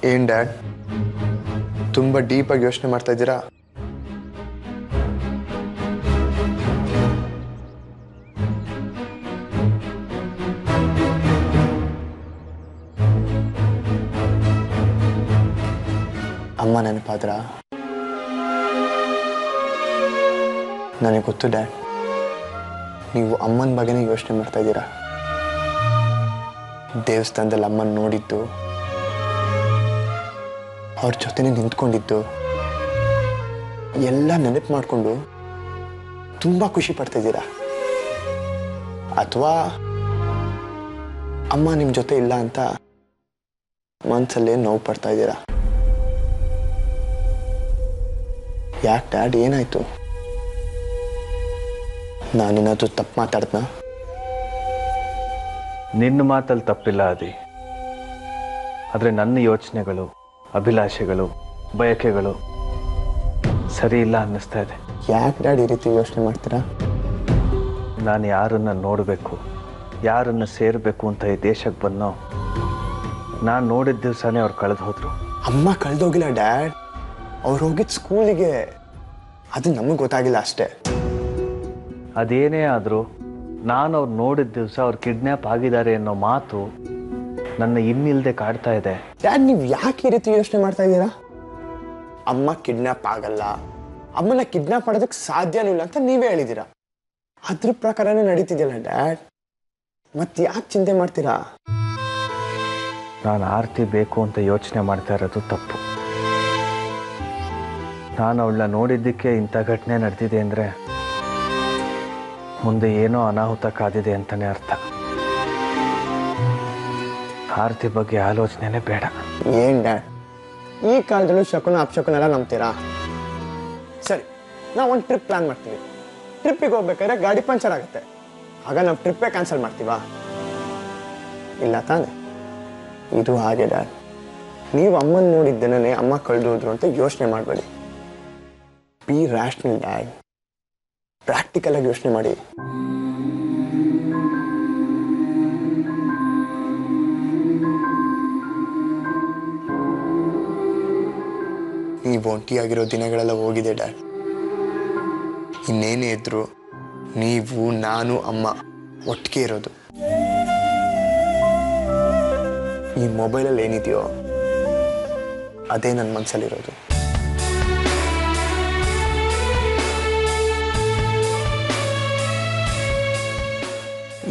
ಏನ್ ಡ್ಯಾಡ್, ತುಂಬಾ ಡೀಪಾಗಿ ಯೋಚನೆ ಮಾಡ್ತಾ ಇದ್ದೀರಾ? ಅಮ್ಮ ನೆನಪಾದ್ರ? ನನಗೆ ಗೊತ್ತು ಡ್ಯಾಡ್, ನೀವು ಅಮ್ಮನ ಬಗ್ಗೆನೇ ಯೋಚನೆ ಮಾಡ್ತಾ ಇದ್ದೀರಾ. ದೇವಸ್ಥಾನದಲ್ಲಿ ಅಮ್ಮನ ನೋಡಿದ್ದು, ಅವ್ರ ಜೊತೆನೇ ನಿಂತ್ಕೊಂಡಿದ್ದು ಎಲ್ಲ ನೆನಪು ಮಾಡಿಕೊಂಡು ತುಂಬಾ ಖುಷಿ ಪಡ್ತಾ ಇದ್ದೀರಾ? ಅಥವಾ ಅಮ್ಮ ನಿಮ್ಮ ಜೊತೆ ಇಲ್ಲ ಅಂತ ಮನಸ್ಸಲ್ಲೇ ನೋವು ಪಡ್ತಾ ಇದ್ದೀರಾ? ಯಾಕೆ ಡ್ಯಾಡ್, ಏನಾಯ್ತು? ನಾನೇನಾದ್ರೂ ತಪ್ಪು ಮಾತಾಡ್ದನ? ನಿನ್ನ ಮಾತಲ್ಲಿ ತಪ್ಪಿಲ್ಲ ಅದಿ, ಆದರೆ ನನ್ನ ಯೋಚನೆಗಳು, ಅಭಿಲಾಷೆಗಳು, ಬಯಕೆಗಳು ಸರಿ ಇಲ್ಲ ಅನ್ನಿಸ್ತಾ ಇದೆ. ಯಾಕೆ ಡ್ಯಾಡ್ ಈ ರೀತಿ ಯೋಚನೆ ಮಾಡ್ತೀರಾ? ನಾನು ಯಾರನ್ನ ನೋಡಬೇಕು, ಯಾರನ್ನ ಸೇರಬೇಕು ಅಂತ ಈ ದೇಶಕ್ಕೆ ಬಂದೋ, ನಾನು ನೋಡಿದ ದಿವಸನೇ ಅವ್ರು ಕಳೆದು ಹೋದ್ರು. ಅಮ್ಮ ಕಳೆದೋಗಿಲ್ಲ ಡ್ಯಾಡ್, ಅವ್ರು ಹೋಗಿದ್ದು ಸ್ಕೂಲಿಗೆ. ಅದು ನಮಗೆ ಗೊತ್ತಾಗಿಲ್ಲ ಅಷ್ಟೇ. ಅದೇನೇ ಆದರೂ ನಾನು ಅವ್ರು ನೋಡಿದ ದಿವಸ ಅವ್ರು ಕಿಡ್ನ್ಯಾಪ್ ಆಗಿದ್ದಾರೆ ಅನ್ನೋ ಮಾತು ನನ್ನ ಇನ್ನಿಲ್ಲದೆ ಕಾಡ್ತಾ ಇದೆ. ಡ್ಯಾಡ್, ನೀವು ಯಾಕೆ ಈ ರೀತಿ ಯೋಚನೆ ಮಾಡ್ತಾ ಇದ್ದೀರಾ? ಅಮ್ಮ ಕಿಡ್ನ್ಯಾಪ್ ಆಗಲ್ಲ, ಅಮ್ಮನ ಕಿಡ್ನ್ಯಾಪ್ ಮಾಡೋದಕ್ಕೆ ಸಾಧ್ಯನೂ ಇಲ್ಲ ಅಂತ ನೀವೇ ಹೇಳಿದ್ದೀರಾ. ಅದ್ರ ಪ್ರಕಾರನೇ ನಡೀತಿದ್ಯಲ್ಲ ಡ್ಯಾಡ್, ಮತ್ತೆ ಯಾಕೆ ಚಿಂತೆ ಮಾಡ್ತೀರಾ? ನಾನು ಆರ್ತಿ ಬೇಕು ಅಂತ ಯೋಚನೆ ಮಾಡ್ತಾ ಇರೋದು ತಪ್ಪು. ನಾನು ಅವಳನ್ನ ನೋಡಿದ್ದಕ್ಕೆ ಇಂಥ ಘಟನೆ ನಡೆದಿದೆ ಅಂದರೆ ಮುಂದೆ ಏನೋ ಅನಾಹುತ ಕಾದಿದೆ ಅಂತಲೇ ಅರ್ಥ. ಆರ್ತಿ ಬಗ್ಗೆ ಆಲೋಚನೆನೇ ಬೇಡ. ಏನ್ ಡ್ಯಾಡ್, ಈ ಕಾಲದಲ್ಲೂ ಶಕುನ ಅಪಶಕುನ ಎಲ್ಲ ನಂಬ್ತೀರಾ? ಸರಿ, ನಾವು ಒಂದು ಟ್ರಿಪ್ ಪ್ಲಾನ್ ಮಾಡ್ತೀವಿ. ಟ್ರಿಪ್ಪಿಗೆ ಹೋಗ್ಬೇಕಾದ್ರೆ ಗಾಡಿ ಪಂಚರ್ ಆಗುತ್ತೆ, ಆಗ ನಾವು ಟ್ರಿಪ್ಪೇ ಕ್ಯಾನ್ಸಲ್ ಮಾಡ್ತೀವಾ? ಇಲ್ಲ ತಾನೆ? ಇದು ಹಾಗೆ ಡ್ಯಾಡ್, ನೀವು ಅಮ್ಮನ ನೋಡಿದ್ದೇನೆ ಅಮ್ಮ ಕಳೆದೋದ್ರು ಅಂತ ಯೋಚನೆ ಮಾಡಬೇಡಿ. ಬಿ ರ್ಯಾಷನಲ್ ಡ್ಯಾಡ್, ಪ್ರಾಕ್ಟಿಕಲ್ ಆಗಿ ಯೋಚನೆ ಮಾಡಿ. ನೀವು ಒಂಟಿಯಾಗಿರೋ ದಿನಗಳೆಲ್ಲ ಹೋಗಿದೆ ಡ್ಯಾಡ್. ಇನ್ನೇನೇ ಇದ್ರು ನೀವು, ನಾನು, ಅಮ್ಮ ಒಟ್ಟಿಗೆ ಇರೋದು. ಈ ಮೊಬೈಲಲ್ಲಿ ಏನಿದೆಯೋ ಅದೇ ನನ್ನ ಮನಸ್ಸಲ್ಲಿರೋದು.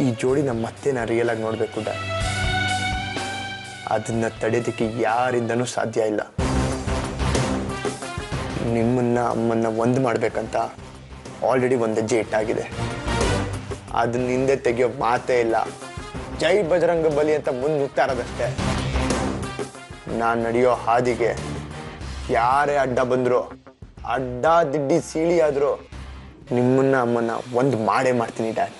ಈ ಜೋಡಿನ ಮತ್ತೆ ನಾನು ರಿಯಲ್ ಆಗಿ ನೋಡಬೇಕು ಡ್ಯಾಡ್. ಅದನ್ನ ತಡೆಯೋದಕ್ಕೆ ಯಾರಿಂದನೂ ಸಾಧ್ಯ ಇಲ್ಲ. ನಿಮ್ಮನ್ನ ಅಮ್ಮನ್ನ ಒಂದು ಮಾಡ್ಬೇಕಂತ ಆಲ್ರೆಡಿ ಒಂದು ಹೆಜ್ಜೆ ಇಟ್ಟಾಗಿದೆ. ಅದನ್ನ ಹಿಂದೆ ತೆಗಿಯೋ ಮಾತೇ ಇಲ್ಲ. ಜೈ ಬಜರಂಗ ಬಲಿ ಅಂತ ಮುಂದೆ ನುಗ್ತಾ ಇರೋದಷ್ಟೇ. ನಾನು ನಡೆಯೋ ಹಾದಿಗೆ ಯಾರೇ ಅಡ್ಡ ಬಂದ್ರು, ಅಡ್ಡ ದಿಡ್ಡಿ ಸೀಳಿ ಆದ್ರು ನಿಮ್ಮನ್ನ ಅಮ್ಮನ್ನ ಒಂದು ಮಾಡೇ ಮಾಡ್ತೀನಿ ಡ್ಯಾಡ್.